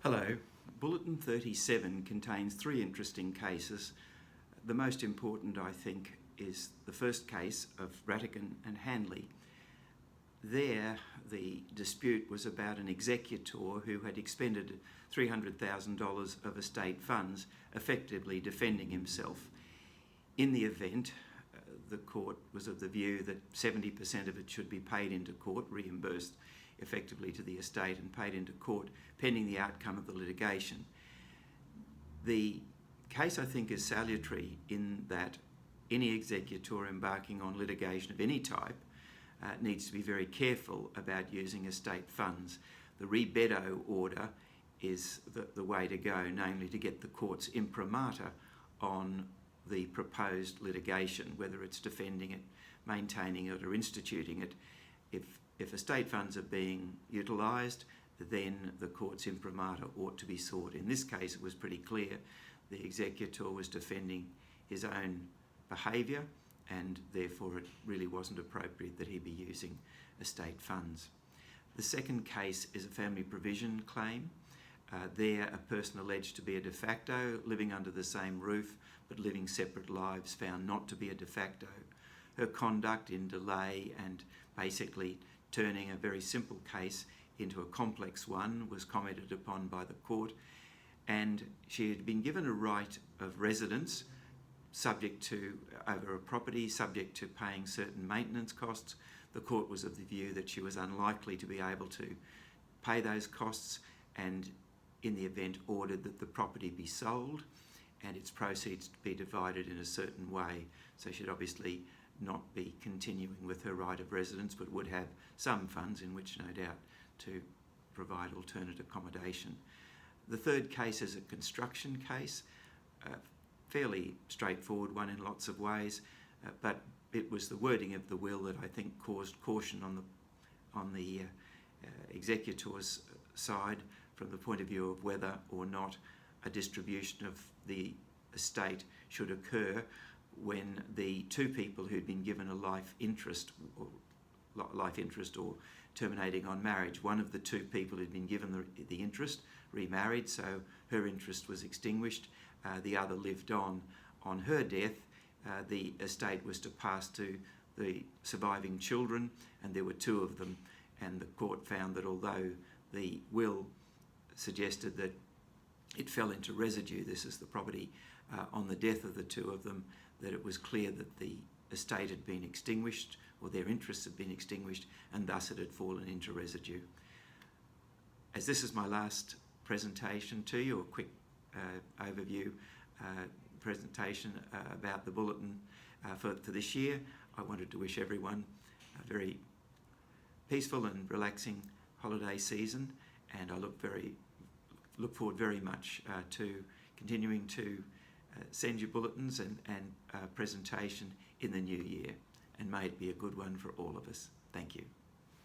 Hello. Bulletin 37 contains three interesting cases. The most important, I think, is the first case of Ratican and Hannay. There, the dispute was about an executor who had expended $300,000 of estate funds, effectively defending himself. In the event, the court was of the view that 70% of it should be paid into court, reimbursed effectively to the estate and paid into court, pending the outcome of the litigation. The case, I think, is salutary in that any executor embarking on litigation of any type needs to be very careful about using estate funds. The Rebetto Order is the way to go, namely to get the court's imprimatur on the proposed litigation, whether it's defending it, maintaining it or instituting it. If estate funds are being utilised, then the court's imprimatur ought to be sought. In this case, it was pretty clear the executor was defending his own behaviour, and therefore it really wasn't appropriate that he be using estate funds. The second case is a family provision claim. There, a person alleged to be a de facto, living under the same roof but living separate lives, found not to be a de facto. Her conduct in delay and basically turning a very simple case into a complex one was commented upon by the court, and she had been given a right of residence subject to over a property, subject to paying certain maintenance costs. The court was of the view that she was unlikely to be able to pay those costs, and in the event ordered that the property be sold and its proceeds be divided in a certain way. So she'd obviously not be continuing with her right of residence, but would have some funds in which, no doubt, to provide alternate accommodation. The third case is a construction case, a fairly straightforward one in lots of ways, but it was the wording of the will that I think caused caution on the executor's side from the point of view of whether or not a distribution of the estate should occur when the two people who'd been given a life interest or terminating on marriage, one of the two people who'd been given the interest remarried, so her interest was extinguished. The other lived on. On her death, the estate was to pass to the surviving children, and there were two of them, and the court found that although the will suggested that it fell into residue, this is the property, on the death of the two of them, that it was clear that the estate had been extinguished, or their interests had been extinguished, and thus it had fallen into residue. As this is my last presentation to you, a quick overview presentation about the Bulletin for this year, I wanted to wish everyone a very peaceful and relaxing holiday season, and I look forward very much to continuing to send you bulletins and presentation in the new year, and may it be a good one for all of us. Thank you.